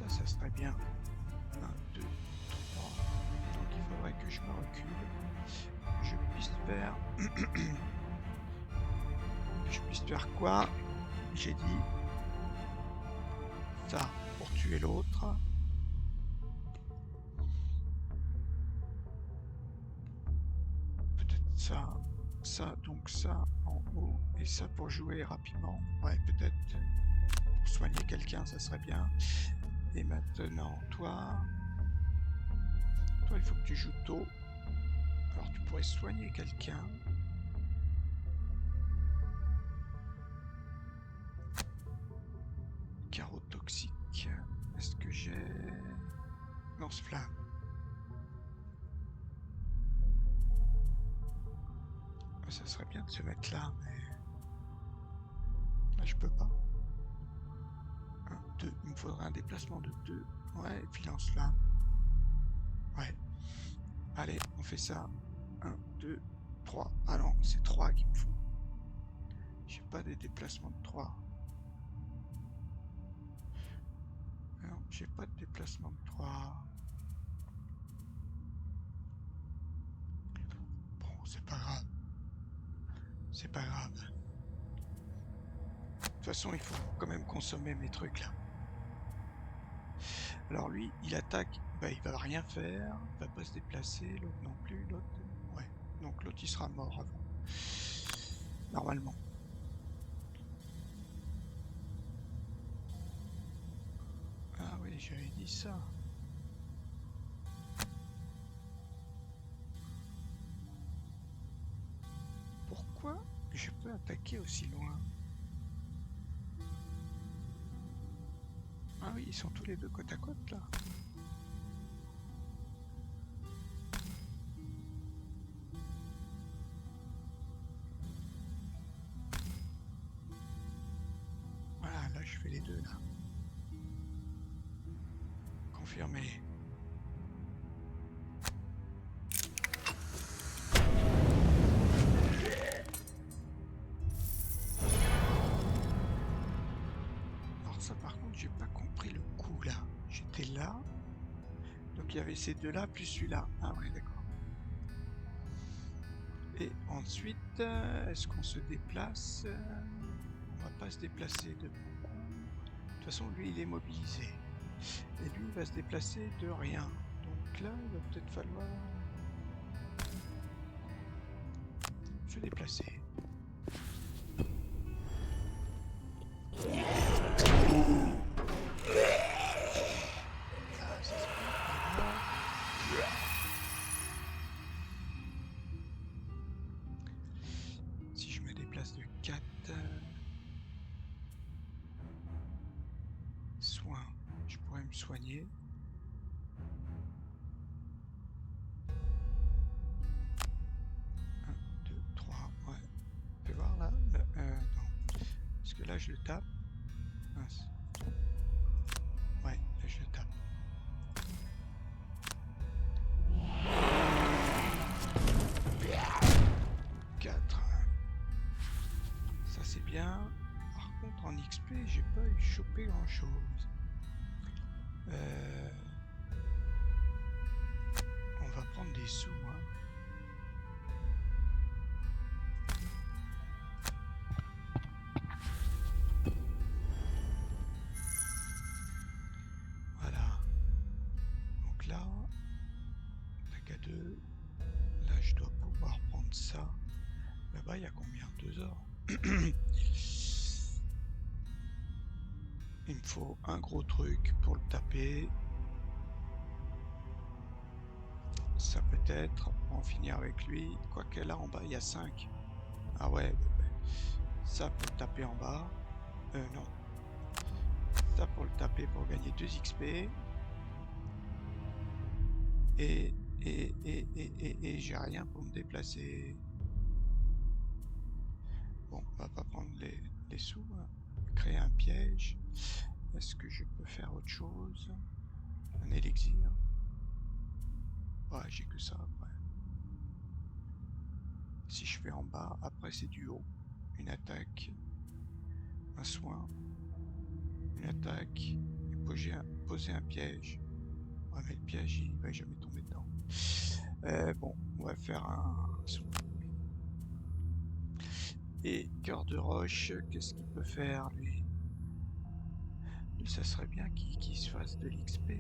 Ça serait bien. 1, 2, 3. Donc il faudrait que je me recule. Je puisse faire... je puisse faire quoi? J'ai dit... Ça, pour tuer l'autre. Peut-être ça. Ça, donc ça en haut. Et ça pour jouer rapidement. Ouais, peut-être. Pour soigner quelqu'un, ça serait bien. Et maintenant, toi... Toi, il faut que tu joues tôt. Alors, tu pourrais soigner quelqu'un. Carreau toxique. Est-ce que j'ai... Lance-flamme. Ça serait bien de se mettre là, mais... Là, je peux pas. 1, 2. Il me faudrait un déplacement de 2. Ouais, et puis lance-flamme. Ouais. Allez, on fait ça. 1, 2, 3. Ah non, c'est 3 qu'il me faut. J'ai pas des déplacements de 3. Non, j'ai pas de déplacement de 3. Bon, c'est pas grave. C'est pas grave. De toute façon, il faut quand même consommer mes trucs là. Alors lui, il attaque, bah il va rien faire, il va pas se déplacer, l'autre non plus, l'autre... Ouais, donc l'autre il sera mort avant. Normalement. Ah oui, j'avais dit ça. Pourquoi je peux attaquer aussi loin? Ah oui, ils sont tous les deux côte à côte là. Voilà, là je fais les deux là. Confirmé. Alors ça par contre j'ai pas compris le coup là. J'étais là. Donc il y avait ces deux là plus celui-là. Ah ouais d'accord. Et ensuite, est-ce qu'on se déplace? On va pas se déplacer de beaucoup. De toute façon, lui, il est mobilisé. Et lui, il va se déplacer de rien. Donc là, il va peut-être falloir se déplacer. Si je me déplace de 4 soins, je pourrais me soigner. Parce que là je le tape. Mince. Ouais, là je le tape. bien. Par contre, en XP, j'ai pas eu chopé grand chose. On va prendre des sous, hein. Voilà. Donc là, tac à 2. Là, je dois pouvoir prendre ça. Là-bas, il y a combien? 2 or. Il me faut un gros truc pour le taper. Ça peut être, pour en finir avec lui. Quoique là, en bas, il y a 5. Ah ouais. Ça pour le taper en bas. Non. Ça pour le taper pour gagner 2 XP. Et j'ai rien pour me déplacer. Bon, on va pas prendre les sous, hein. Créer un piège. Est-ce que je peux faire autre chose? Un élixir. Ouais, j'ai que ça après. Si je fais en bas, après c'est du haut. Une attaque. Un soin. Une attaque. Et poser un piège. Ouais, mais le piège, il va jamais tomber dedans. Bon, on va faire un soin. Et cœur de roche, qu'est-ce qu'il peut faire, lui? Ça serait bien qu'il se fasse de l'XP.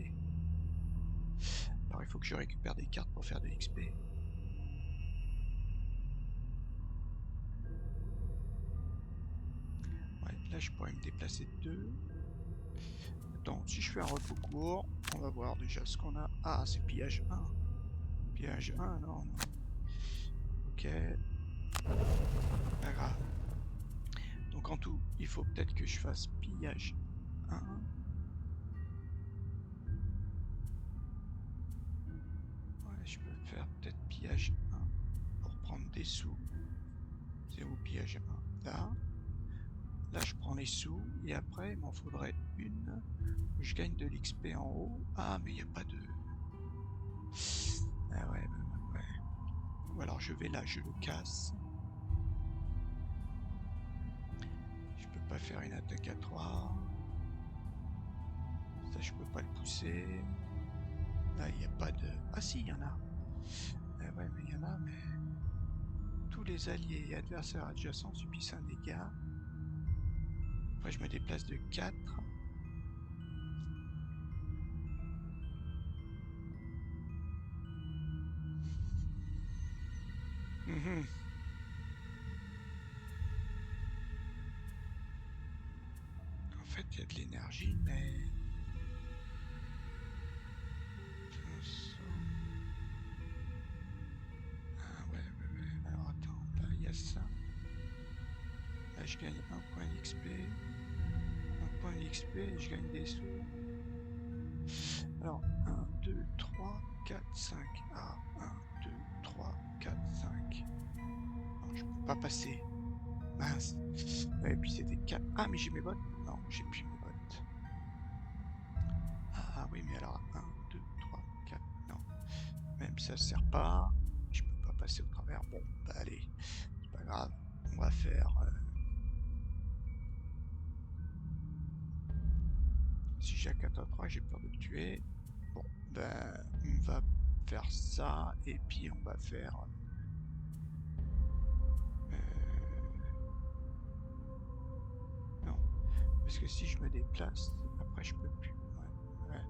Alors il faut que je récupère des cartes pour faire de l'XP. Ouais, là je pourrais me déplacer de 2. Attends, si je fais un repos court, on va voir déjà ce qu'on a. Ah, c'est pillage 1. Pillage 1, non. Ok. Pas grave. Donc en tout, il faut peut-être que je fasse pillage 1. Ouais, je peux faire peut-être pillage 1 pour prendre des sous. C'est où pillage 1? Là. Là, je prends les sous et après, il m'en faudrait une où je gagne de l'XP en haut. Ah, mais il n'y a pas de... Ah ouais. Ou alors je vais là, je le casse. Je peux pas faire une attaque à 3. Ça, je peux pas le pousser. Là, il n'y a pas de... Ah si, il y en a. Ouais, mais il y en a, mais... Tous les alliés et adversaires adjacents subissent un dégât. Après, je me déplace de 4. En fait, il y a de l'énergie, mais... Ah ouais. Alors attends, là, il y a ça. Là, je gagne un point d'XP. Un point d'XP et je gagne des sous. Alors, 1, 2, 3, 4, 5. Ah, 1, 2, 3, 4, 5. Non, je peux pas passer. Mince. Et puis c'était 4. Ah, mais j'ai mes bottes. Non, j'ai plus mes bottes. Ah oui, mais alors 1, 2, 3, 4. Non. Même ça sert pas. Je peux pas passer au travers. Bon, bah allez. C'est pas grave. On va faire... Si j'ai un 4 à 3, j'ai peur de le tuer. Bon, ben, on va faire ça. Et puis on va faire... non. Parce que si je me déplace, après je peux plus. Ouais.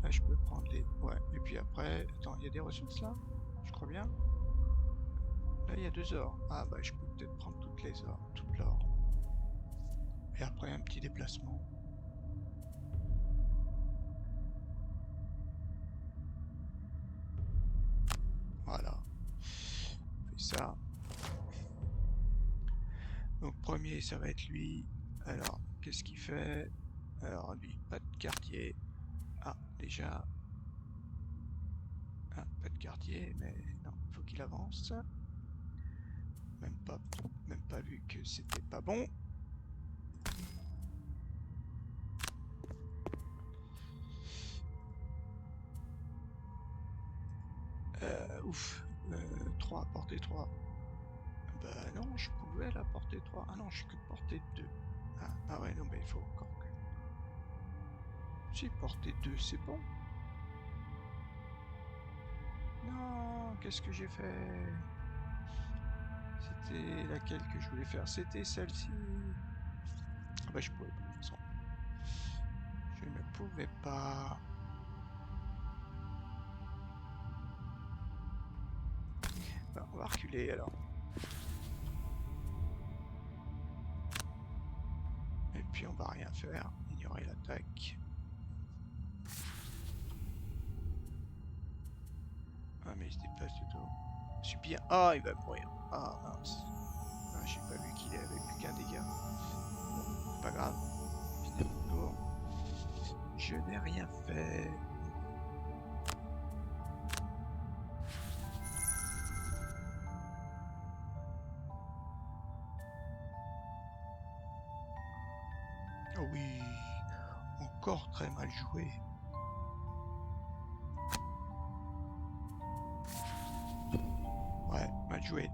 Là je peux prendre les... Ouais. Et puis après... Attends, il y a des ressources là? Je crois bien. Là il y a 2 ors. Ah bah je peux peut-être prendre toutes les ors. Toute l'or. Et après un petit déplacement. Voilà. On fait ça. Donc premier ça va être lui. Alors qu'est-ce qu'il fait? Alors lui, pas de quartier. Ah, déjà... Ah, pas de quartier, mais non, il faut qu'il avance. Même pas vu que c'était pas bon. Ouf. 3, portée 3. Bah non, je pouvais la porter 3. Ah non, je suis que porter 2. Ah ouais, non, mais il faut encore que... Si, porter 2, c'est bon. Non, qu'est-ce que j'ai fait? C'était laquelle que je voulais faire? C'était celle-ci. Ah bah je pouvais pas, de toute façon. Je ne pouvais pas. Bah, on va reculer alors. Et puis on va rien faire. Ignorer l'attaque. Ah mais il se déplace du tout. Subir. Ah, il va mourir. Ah mince. Ah, j'ai pas vu qu'il avait plus qu'un dégât. Bon, c'est pas grave. Fini mon tour. Je n'ai rien fait. Oh oui. Encore très mal joué. Ouais, mal joué.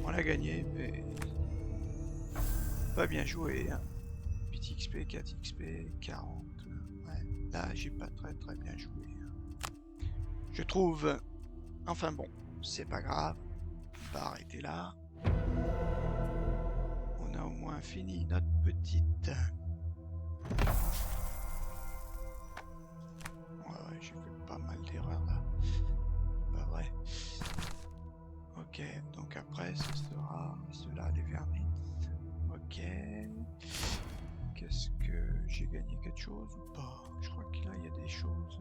On l'a gagné, mais pas bien joué. Hein. 8 XP, 4 XP, 40. Ouais, là, j'ai pas très bien joué. Hein. Je trouve. Enfin bon, c'est pas grave. On va arrêter là. On a au moins fini notre petite. Ouais, j'ai fait pas mal d'erreurs là. Pas vrai. Ok, donc après ce sera cela, les vermines. Ok. Qu'est-ce que j'ai gagné quelque chose ou pas? Je crois que là il y a des choses.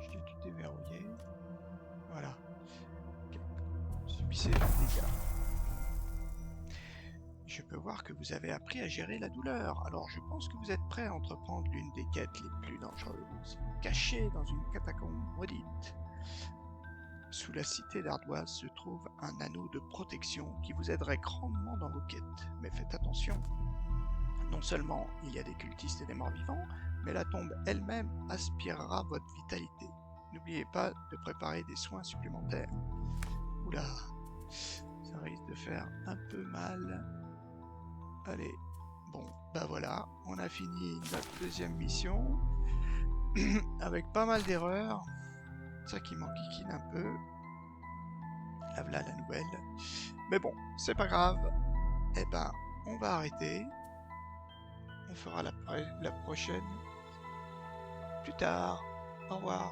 J'ai tout déverrouillé. Voilà. Okay. Subissez les dégâts. Je peux voir que vous avez appris à gérer la douleur, alors je pense que vous êtes prêt à entreprendre l'une des quêtes les plus dangereuses, cachée dans une catacombe maudite. Sous la cité d'Ardoise se trouve un anneau de protection qui vous aiderait grandement dans vos quêtes. Mais faites attention, non seulement il y a des cultistes et des morts-vivants, mais la tombe elle-même aspirera votre vitalité. N'oubliez pas de préparer des soins supplémentaires. Oula, ça risque de faire un peu mal. Allez, bon, bah voilà, on a fini notre deuxième mission, avec pas mal d'erreurs, ça qui m'enquiquine un peu. Là voilà la nouvelle. Mais bon, c'est pas grave, eh ben, on va arrêter, on fera la prochaine plus tard. Au revoir.